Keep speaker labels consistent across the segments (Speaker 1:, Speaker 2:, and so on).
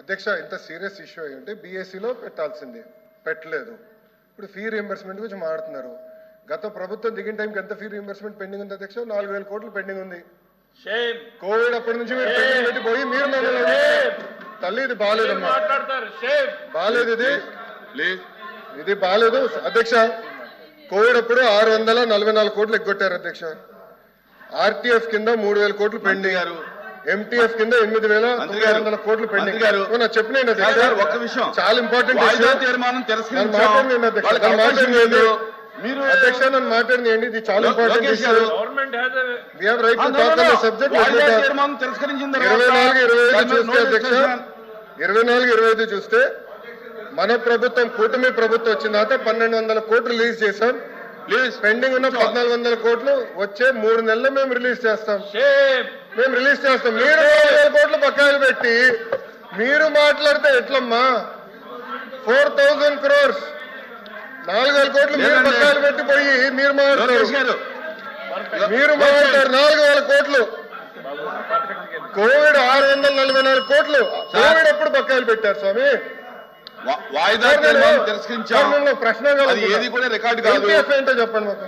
Speaker 1: అధ్యక్ష ఇంత serious issue అయ్యి ఉంటే బీఎస్సీలో పెట్టాల్సింది, పెట్టలేదు. ఇప్పుడు ఫీ రీఎంబర్స్మెంట్ గురించి మాట్లాడుతున్నారు. గత ప్రభుత్వం దిగిన టైంకి ఎంత ఫీ రీఎంబర్స్మెంట్ పెండింగ్ ఉంది అధ్యక్ష? 4,000 కోట్లు పెండింగ్ ఉంది. కోవిడ్ అప్పటి నుంచి మీరు పెండింగ్ పెట్టి పోయి మీరు తల్లి ఇది బాగాలేదమ్మా, బాగాలేదు, ఇది బాగాలేదు అధ్యక్ష. కోవిడ్ అప్పుడు 644 కోట్లు ఎగ్గొట్టారు అధ్యక్ష. ఆర్టీఎఫ్ కింద 3,000 కోట్లు పెండింగ్, ఎంటీఎఫ్ కింద 8,900 కోట్లు పెండింగ్. చెప్పిన
Speaker 2: ఒక్క విషయం
Speaker 1: చాలా ఇంపార్టెంట్ అధ్యక్ష, నన్ను మాట్లాడింది ఇది చాలా ఇంపార్టెంట్ ఇష్యూ. 24-25 చూస్తే మన ప్రభుత్వం కూటమి ప్రభుత్వం వచ్చిన తర్వాత 1,200 కోట్లు రిలీజ్ చేశాం. పెండింగ్ ఉన్న 1,400 కోట్లు వచ్చే 3 నెలలు మేము రిలీజ్ చేస్తాం. మీరు 4,000 కోట్లు బకాయిలు పెట్టి మీరు మాట్లాడితే ఎట్లమ్మా? 4,000 crores 4,000 కోట్లు మీరు బకాయిలు పెట్టిపోయి మీరు మాట్లాడతారు 4,000 కోట్లు. కోవిడ్ 644 కోట్లు కోవిడ్ అప్పుడు బకాయిలు పెట్టారు స్వామి.
Speaker 2: వాయిదా
Speaker 1: ప్రశ్న
Speaker 2: ఏది కూడా రికార్డు కాదు.
Speaker 1: ఏంటో చెప్పండి మాకు.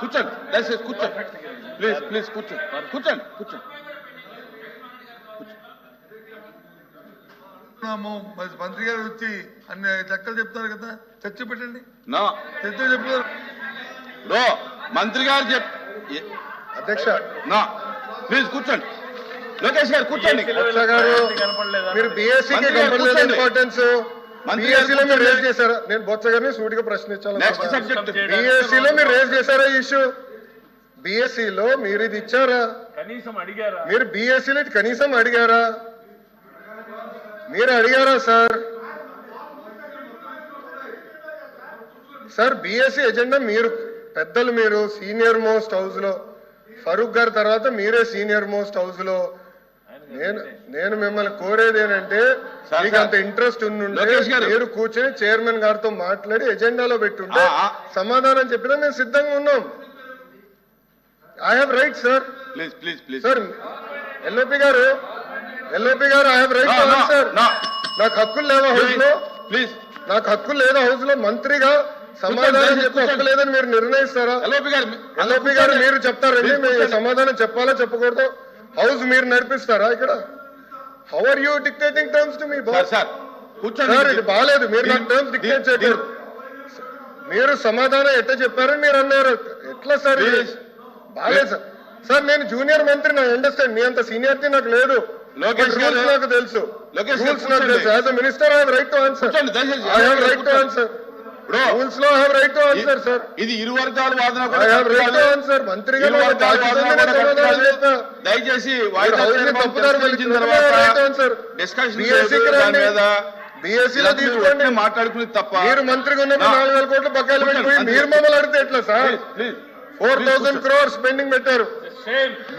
Speaker 2: కూర్చోండి దయచేసి కూర్చోండి, ప్లీజ్ ప్లీజ్ కూర్చోండి కూర్చోండి కూర్చోండి.
Speaker 3: మంత్రి గారు వచ్చి అన్ని లెక్కలు చెప్తారు కదా, చర్చ పెట్టండి. చర్చ చెప్తారు
Speaker 2: మంత్రి గారు
Speaker 1: అధ్యక్ష
Speaker 2: ప్లీజ్ కూర్చోండి. లోకేష్ గారు కూర్చోండి.
Speaker 1: మీరు బీఎస్సీకి కనపడలేదు ఇంపార్టెన్స్. బీఎస్సీలో మీరు రేజ్ చేశారా? నేను బొత్స గారిని సూటిగా ప్రశ్నించాను. బీఎస్సీలో మీరు రేజ్ చేశారా ఈ ఇష్యూ? బీఎస్సీలో మీరు ఇది ఇచ్చారా? మీరు బీఎస్సీలో ఇది కనీసం అడిగారా? మీరు అడిగారా సార్? సార్ బీఎస్సీ ఎజెండా మీరు పెద్దలు, మీరు సీనియర్ మోస్ట్ హౌస్ లో, ఫరూక్ గారి తర్వాత మీరే సీనియర్ మోస్ట్ హౌస్ లో. నేను మిమ్మల్ని కోరేది ఏంటంటే మీకు అంత ఇంట్రెస్ట్ ఉండుంటే మీరు కూర్చొని చైర్మన్ గారితో మాట్లాడి ఎజెండాలో పెట్టుంటే సమాధానం చెప్పినా మేము సిద్ధంగా ఉన్నాం. I have right sir. Sir LOP గారు ఐ హావ్ రైట్ సార్. నాకు హక్కులు లేవా హౌస్ లో? ప్లీజ్, నాకు హక్కులు లేదా హౌస్ లో? మంత్రిగా సమాధానం చెప్పి హక్కు లేదని మీరు నిర్ణయిస్తారా? ఎల్ఓపి గారు మీరు చెప్తారండి సమాధానం చెప్పాలా చెప్పకూడదు? హౌస్ మీరు నడిపిస్తారా ఇక్కడ? How are you dictating terms to me? Sir ఇది బాగాలేదు, మీరు నాకు టర్మ్స్ డిక్టేట్ చేయకూడదు. మీరు సమాధానం ఎట్లా చెప్పారని మీరు అన్నారు. ఎట్లా సార్? బాగాలేదు సార్. సార్ నేను జూనియర్ మంత్రి, నాకు అండర్స్టాండ్. మీ అంత సీనియారిటీ నాకు లేదు. రూల్స్ నాకు తెలుసు. As a minister I have right to answer. I have right to answer. Rules లో have right to answer sir.
Speaker 2: ఇది ఇరు వర్గాల వాదన.
Speaker 1: I have right to answer. మంత్రిగా
Speaker 2: దయచేసి
Speaker 1: బీఎస్సీలో తీసుకోండి.
Speaker 2: మాట్లాడుకునేది తప్ప.
Speaker 1: మీరు మంత్రిగా ఉన్నప్పుడు 4,000 కోట్లు బకాయిలు పెట్టిపోయి మీరు మమ్మల్ని అడిగితే ఎట్లా సార్? 4,000 crores పెండింగ్ పెట్టారు.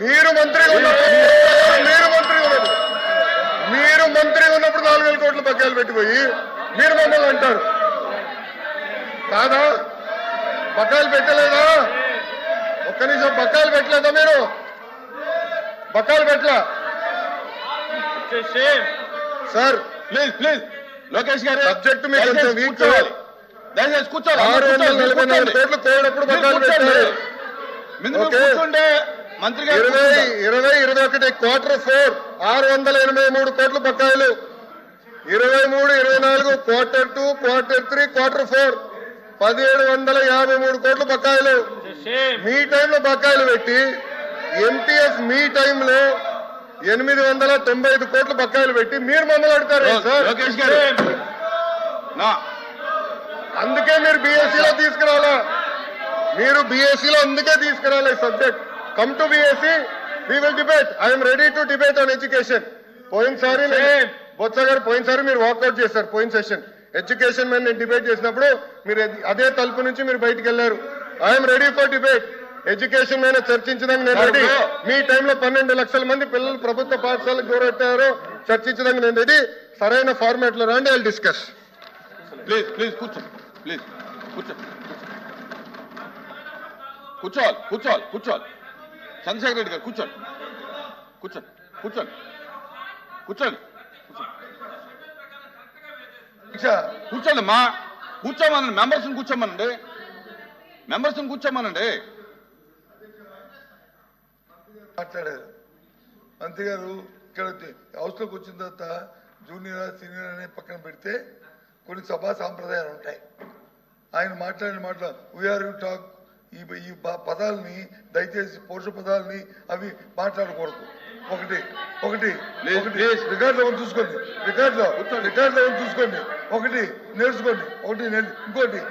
Speaker 1: మీరు మంత్రిగా ఉన్నప్పుడు 4,000 కోట్లు బకాయిలు పెట్టిపోయి మీరు మమ్మల్ని అంటారు కాదా? బకాయిలు పెట్టలేదా? ఒక్క నిమిషం, బకాయిలు పెట్టలేదా? మీరు బకాయిలు పెట్టలా సార్?
Speaker 2: ప్లీజ్ ప్లీజ్ లోకేష్ గారు,
Speaker 1: సబ్జెక్ట్ మీకు కొంచెం వీక్.
Speaker 2: దయచేసి కూర్చోండి.
Speaker 1: 644 కోట్లు కోడప్పుడు బకాయిలు పెట్టారు. 20-21 Q4 683 కోట్లు బకాయిలు. 23-24 Q2, Q3, Q4 1,753 కోట్లు బకాయిలు. మీ టైంలో బకాయిలు పెట్టి ఎంటీఎఫ్ మీ టైంలో 895 కోట్లు బకాయిలు పెట్టి మీరు మమ్మల్ని అడుగుతారు సార్? అందుకే మీరు బీఎస్సీలో తీసుకురావాలా? మీరు బీఎస్సీలో అందుకే తీసుకురాలి subject. Come to BSc, we will debate. I'm ready to debate on education. పోయినసారి బొత్స గారు పోయినసారి మీరు వాకౌట్ చేశారు. పోయిన సెషన్ ఎడ్యుకేషన్ మీద నేను డిబేట్ చేసినప్పుడు మీరు అదే తలుపు నుంచి మీరు బయటకు వెళ్ళారు. I'm ready for debate. Education మీద చర్చించడానికి నేను రెడీ. మీ టైంలో 12 లక్షల మంది పిల్లలు ప్రభుత్వ పాఠశాలకు దూరెట్టారో చర్చించడానికి నేను రెడీ. సరైన ఫార్మాట్ లో రండి, ఐ డిస్కస్.
Speaker 2: ప్లీజ్ ప్లీజ్ కూర్చోండి. ప్లీజ్ కూర్చోండి. కూర్చోవాలి కూర్చోవాలి కూర్చోవాలి. చంద్రశేఖర్ రెడ్డి గారు కూర్చోండి. కూర్చోండి కూర్చోండి కూర్చోండి
Speaker 3: అధ్యక్ష
Speaker 2: కూర్చోండి మా కూర్చోమనండి, మెంబర్స్ని కూర్చోమనండి, మెంబర్స్ని కూర్చోమనండి.
Speaker 3: మాట్లాడారు మంత్రి గారు. ఇక్కడ హౌస్లోకి వచ్చిన తర్వాత జూనియర్ సీనియర్ అనే పక్కన పెడితే కొన్ని సభా సాంప్రదాయాలు ఉంటాయి. ఆయన మాట్లాడిన మాటలు వీఆర్ యూ టాక్ ఈ పదాలని దయచేసి పౌరుష పదాలని అవి మాట్లాడకూడదు. ఒకటి ఒకటి ఒకటి రికార్డులో చూసుకోండి, రికార్డులో చూసుకోండి, ఒకటి నేర్చుకోండి, ఇంకోటి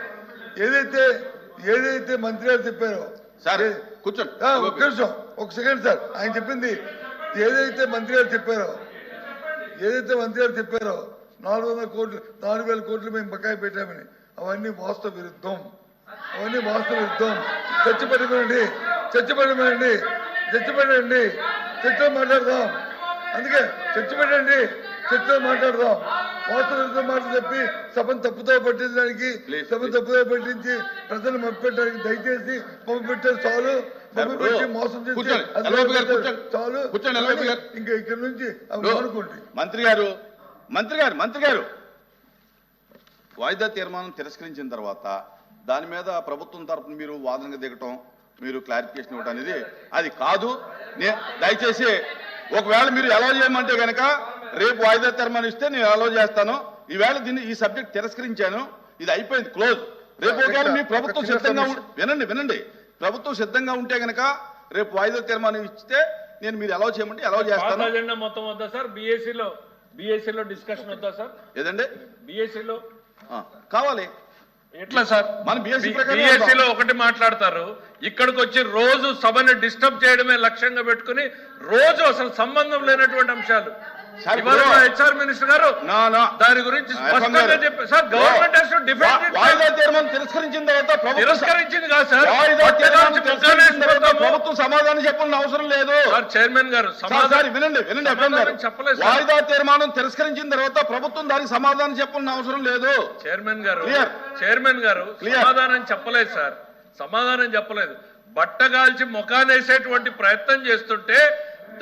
Speaker 3: ఏదైతే మంత్రి గారు చెప్పారో
Speaker 2: సరే కూర్చోండి
Speaker 3: ఒక నిమిషం, ఒక సెకండ్ సార్. ఆయన చెప్పింది ఏదైతే మంత్రి గారు చెప్పారో 400 కోట్లు 4,000 కోట్లు మేము బకాయి పెట్టామని అవన్నీ వాస్తవ విరుద్ధం. చర్చపెట్టండి, చర్చలో మాట్లాడదాం. అందుకే చర్చలో మాట్లాడదాం. వాస్తవ విరుద్ధం మాటలు చెప్పి సభను తప్పుతో పట్టించడానికి ప్రజలు మభ్యపెట్టడానికి దయచేసి మభ్యపెట్టారు చాలు. మోసం చేసి చాలు. ఇంకా ఇక్కడ నుంచి అనుకోండి.
Speaker 2: మంత్రి గారు వాయిదా తీర్మానం తిరస్కరించిన తర్వాత దాని మీద ప్రభుత్వం తరఫున మీరు వాదనగా దిగటం, మీరు క్లారిఫికేషన్ ఇవ్వటం అనేది అది కాదు. దయచేసి ఒకవేళ మీరు అలౌ చేయమంటే కనుక రేపు వాయిదా తీర్మానం ఇస్తే నేను అలౌ చేస్తాను. ఈవేళ ఈ సబ్జెక్ట్ తిరస్కరించాను, ఇది అయిపోయింది, క్లోజ్. రేపు ఒకవేళ మీ ప్రభుత్వం సిద్ధంగా వినండి ప్రభుత్వం సిద్ధంగా ఉంటే కనుక రేపు వాయిదా తీర్మానం ఇస్తే నేను మీరు అలౌ చేయమంటే అలౌ చేస్తాను.
Speaker 4: మొత్తం వద్దా సార్? బిఎస్సీలో డిస్కషన్ వద్దా సార్?
Speaker 2: ఏదండి
Speaker 4: బిఎస్సీలో
Speaker 2: కావాలి.
Speaker 4: ఎట్లా సార్?
Speaker 2: మన
Speaker 4: బిఎస్సీలో ఒకటి మాట్లాడతారు, ఇక్కడికి వచ్చి రోజు సభని డిస్టర్బ్ చేయడమే లక్ష్యంగా పెట్టుకుని రోజు అసలు సంబంధం లేనటువంటి అంశాలు. హెచ్ఆర్ మినిస్టర్ గారు దాని గురించి స్పష్టంగా చెప్పారు సార్. గవర్నమెంట్
Speaker 2: వాయిదా తీర్మానం తిరస్కరించిన తర్వాత
Speaker 4: తిరస్కరించింది కాదు సార్,
Speaker 2: ప్రభుత్వం సమాధానం చెప్పాల్సిన అవసరం లేదు.
Speaker 4: చైర్మన్ గారు
Speaker 2: వినండి
Speaker 4: చెప్పలేదు.
Speaker 2: వాయిదా తీర్మానం తిరస్కరించిన తర్వాత ప్రభుత్వం దానికి సమాధానం చెప్పాల్సిన అవసరం లేదు.
Speaker 4: చైర్మన్ గారు సమాధానం చెప్పలేదు. బట్టగాల్చి ముఖానేసేటువంటి ప్రయత్నం చేస్తుంటే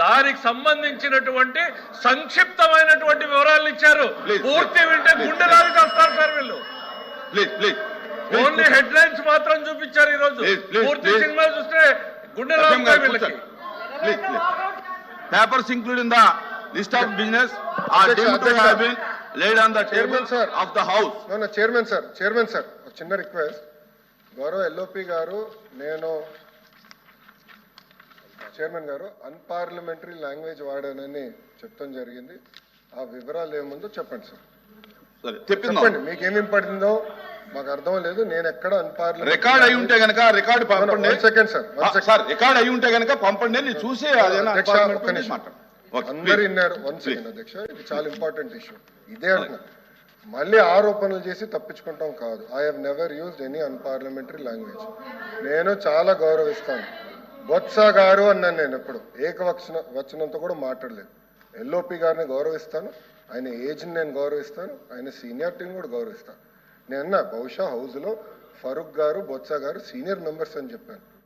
Speaker 4: దానికి సంబంధించినటువంటి సంక్షిప్తమైనటువంటి వివరాలు ఇచ్చారు. పూర్తి వింటే గుండె రావి వస్తారు సార్ వీళ్ళు. ఓన్లీ హెడ్ లైన్స్ మాత్రం చూపించారు. ఈ రోజు పూర్తి సినిమా చూస్తే గుండె రావి వీళ్ళకి.
Speaker 2: Papers include in the list of business laid on the table of the house.
Speaker 1: No, chairman sir, చిన్న రిక్వెస్ట్. గౌరవ ఎల్ఓపి గారు, నేను చైర్మన్ గారు అన్పార్లమెంటరీ లాంగ్వేజ్ వాడానని చెప్తాం జరిగింది. ఆ వివరాలు ఏముందో చెప్పండి సార్. చెప్పండి, మీకేమేమి పడిందో మాకు అర్థం లేదు. నేను ఎక్కడ అన్పార్లమెంటరీ
Speaker 2: రికార్డ్ అయి ఉంటే గనక రికార్డు పంపండి.
Speaker 1: సెకండ్ సార్,
Speaker 2: రికార్డ్ అయి ఉంటే గనక పంపండి, నేను చూసి
Speaker 1: అందరు విన్నారు. 1 సెకండ్ అధ్యక్ష, ఇది చాలా ఇంపార్టెంట్ ఇష్యూ. ఇదే అంటున్నా, మళ్ళీ ఆరోపణలు చేసి తప్పించుకుంటాం కాదు. I have never used any unparliamentary language. నేను చాలా గౌరవిస్తాను. బొత్స గారు అన్నాను, నేను ఎప్పుడు వచనంతో కూడా మాట్లాడలేదు. ఎల్ఓపి గారిని గౌరవిస్తాను, ఆయన ఏజ్ని నేను గౌరవిస్తాను, ఆయన సీనియారిటీని కూడా గౌరవిస్తాను. నేను బహుశా హౌస్లో ఫరూక్ గారు, బొత్స గారు సీనియర్ మెంబర్స్ అని చెప్పాను.